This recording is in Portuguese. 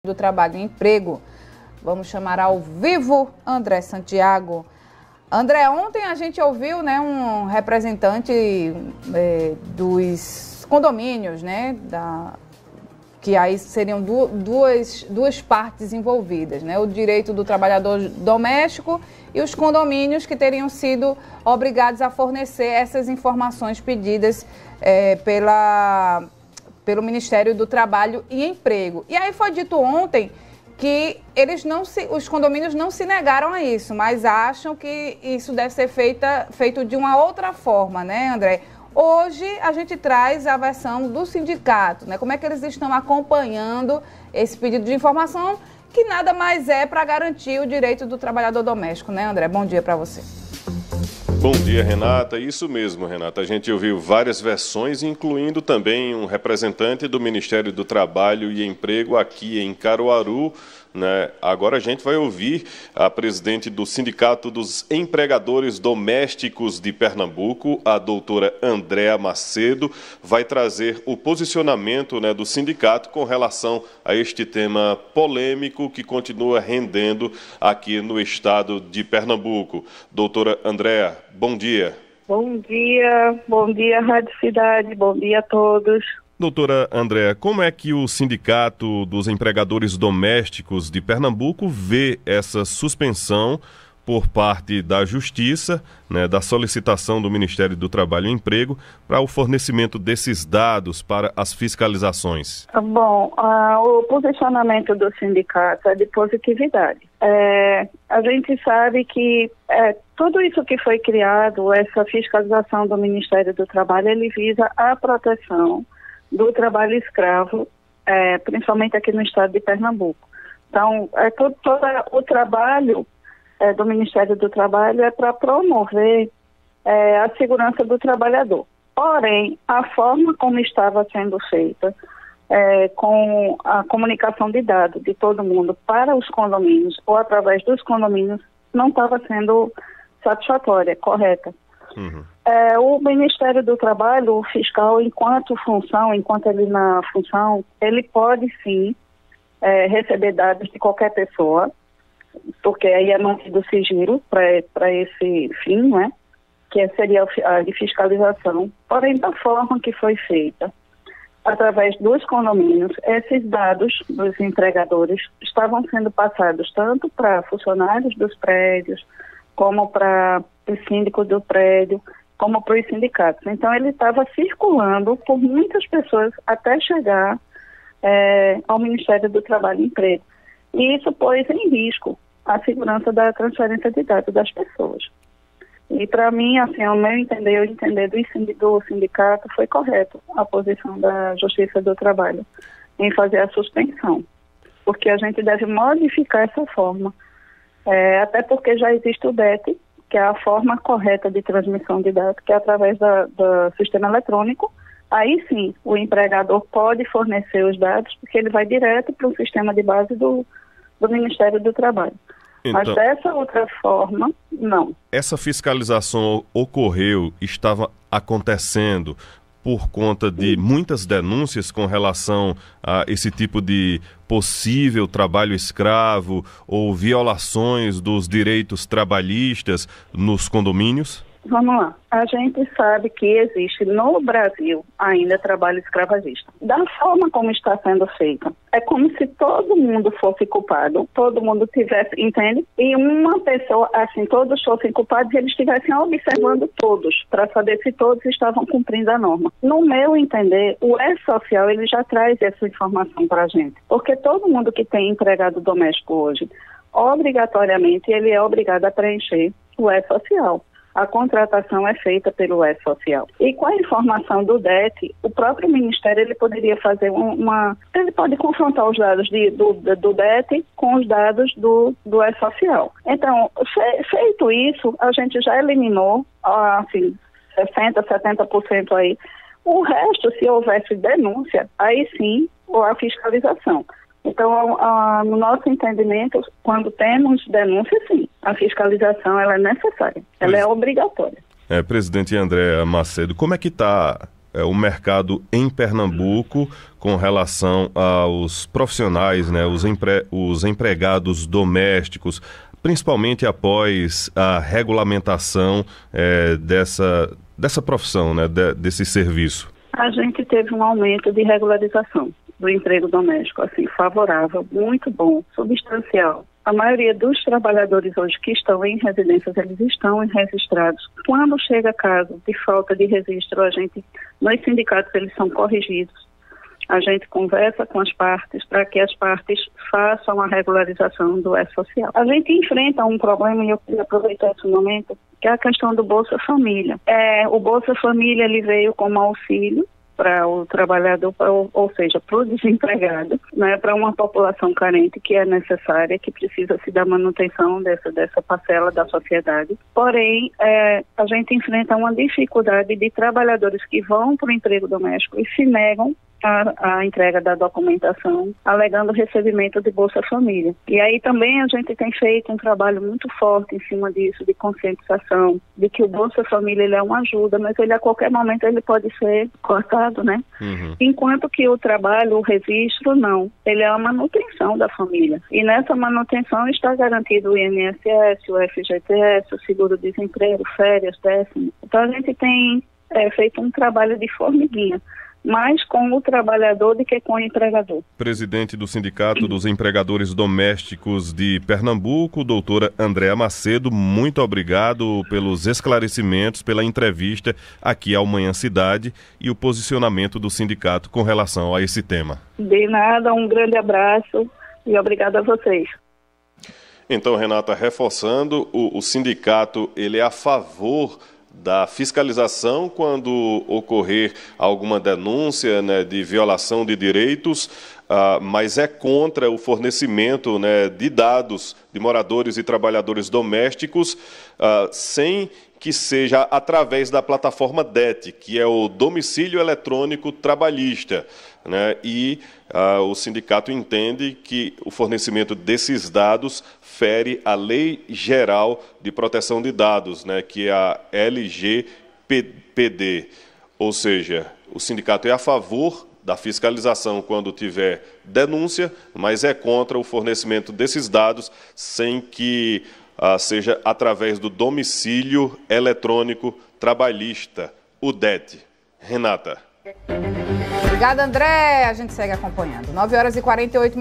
do Trabalho e Emprego. Vamos chamar ao vivo André Santiago. André, ontem a gente ouviu, né, um representante dos condomínios, né, que aí seriam duas partes envolvidas, né, o direito do trabalhador doméstico e os condomínios que teriam sido obrigados a fornecer essas informações pedidas pelo Ministério do Trabalho e Emprego. E aí foi dito ontem que os condomínios não se negaram a isso, mas acham que isso deve ser feito de uma outra forma, né, André? Hoje a gente traz a versão do sindicato, né? Como é que eles estão acompanhando esse pedido de informação, que nada mais é para garantir o direito do trabalhador doméstico, né, André? Bom dia para você. Bom dia, Renata. Isso mesmo, Renata. A gente ouviu várias versões, incluindo também um representante do Ministério do Trabalho e Emprego aqui em Caruaru, né? Agora a gente vai ouvir a presidente do Sindicato dos Empregadores Domésticos de Pernambuco, a doutora Andréa Macedo, vai trazer o posicionamento, né, do sindicato com relação a este tema polêmico que continua rendendo aqui no estado de Pernambuco. Doutora Andréa, bom dia. Bom dia Rádio Cidade, bom dia a todos. Doutora Andréa, como é que o Sindicato dos Empregadores Domésticos de Pernambuco vê essa suspensão por parte da Justiça, né, da solicitação do Ministério do Trabalho e Emprego para o fornecimento desses dados para as fiscalizações? Bom, o posicionamento do sindicato é de positividade. A gente sabe que tudo isso que foi criado, essa fiscalização do Ministério do Trabalho, ele visa a proteção do trabalho escravo, principalmente aqui no estado de Pernambuco. Então, todo o trabalho do Ministério do Trabalho é para promover a segurança do trabalhador. Porém, a forma como estava sendo feita, com a comunicação de dados de todo mundo para os condomínios ou através dos condomínios, não estava sendo satisfatória, correta. Uhum. O Ministério do Trabalho, o fiscal, enquanto ele na função, ele pode sim receber dados de qualquer pessoa, porque aí é mantido sigilo para esse fim, né? Que seria a de fiscalização. Porém, da forma que foi feita, através dos condomínios, esses dados dos empregadores estavam sendo passados tanto para funcionários dos prédios, como para os síndicos do prédio, como para os sindicatos. Então, ele estava circulando por muitas pessoas até chegar ao Ministério do Trabalho e Emprego. E isso pôs em risco a segurança da transferência de dados das pessoas. E, para mim, assim, ao meu entender, o entender do sindicato, foi correto a posição da Justiça do Trabalho em fazer a suspensão. Porque a gente deve modificar essa forma. Até porque já existe o DET, que é a forma correta de transmissão de dados, que é através do sistema eletrônico. Aí sim, o empregador pode fornecer os dados, porque ele vai direto para o sistema de base do Ministério do Trabalho. Então, mas dessa outra forma, não. Essa fiscalização estava acontecendo por conta de muitas denúncias com relação a esse tipo de possível trabalho escravo ou violações dos direitos trabalhistas nos condomínios? Vamos lá. A gente sabe que existe no Brasil ainda trabalho escravagista. Da forma como está sendo feita, é como se todo mundo fosse culpado, todo mundo tivesse, entende? E uma pessoa, assim, todos fossem culpados e eles estivessem observando todos, para saber se todos estavam cumprindo a norma. No meu entender, o E-Social, ele já traz essa informação para a gente. Porque todo mundo que tem empregado doméstico hoje, obrigatoriamente, ele é obrigado a preencher o E-Social. A contratação é feita pelo E-Social. E com a informação do DET, o próprio Ministério ele poderia fazer ele pode confrontar os dados do DET com os dados do E-Social. Então, feito isso, a gente já eliminou, assim, 60%, 70% aí. O resto, se houvesse denúncia, aí sim, a fiscalização. Então, no nosso entendimento, quando temos denúncia, sim, a fiscalização ela é necessária, ela é obrigatória. Presidente Andréa Macedo, como é que está o mercado em Pernambuco com relação aos profissionais, né, os empregados domésticos, principalmente após a regulamentação dessa profissão, né, desse serviço? A gente teve um aumento de regularização do emprego doméstico, assim, favorável, muito bom, substancial. A maioria dos trabalhadores hoje que estão em residências, eles estão registrados. Quando chega caso de falta de registro, nos sindicatos eles são corrigidos. A gente conversa com as partes para que as partes façam a regularização do E-Social. A gente enfrenta um problema, e eu queria aproveitar esse momento, que é a questão do Bolsa Família. O Bolsa Família ele veio como auxílio para o trabalhador, ou seja, para o desempregado, né, para uma população carente que é necessária, que precisa se dar manutenção dessa parcela da sociedade. Porém, a gente enfrenta uma dificuldade de trabalhadores que vão para o emprego doméstico e se negam a entrega da documentação, alegando recebimento de Bolsa Família. E aí também a gente tem feito um trabalho muito forte em cima disso, de conscientização, de que o Bolsa Família ele é uma ajuda, mas ele a qualquer momento ele pode ser cortado, né? Uhum. Enquanto que o trabalho, o registro, não. Ele é a manutenção da família. E nessa manutenção está garantido o INSS, o FGTS, o seguro-desemprego, férias, décimo. Então a gente tem feito um trabalho de formiguinha, mais com o trabalhador do que com o empregador. Presidente do Sindicato dos Empregadores Domésticos de Pernambuco, doutora Andréa Macedo, muito obrigado pelos esclarecimentos, pela entrevista aqui ao Manhã Cidade e o posicionamento do sindicato com relação a esse tema. De nada, um grande abraço e obrigado a vocês. Então, Renata, reforçando, o sindicato ele é a favor da fiscalização quando ocorrer alguma denúncia, né, de violação de direitos, mas é contra o fornecimento, né, de dados de moradores e trabalhadores domésticos sem que seja através da plataforma DET, que é o Domicílio Eletrônico Trabalhista, né? E o sindicato entende que o fornecimento desses dados fere a Lei Geral de Proteção de Dados, né, que é a LGPD. Ou seja, o sindicato é a favor da fiscalização quando tiver denúncia, mas é contra o fornecimento desses dados sem que seja através do Domicílio Eletrônico Trabalhista, o DET. Renata. Obrigada, André. A gente segue acompanhando. 9h48.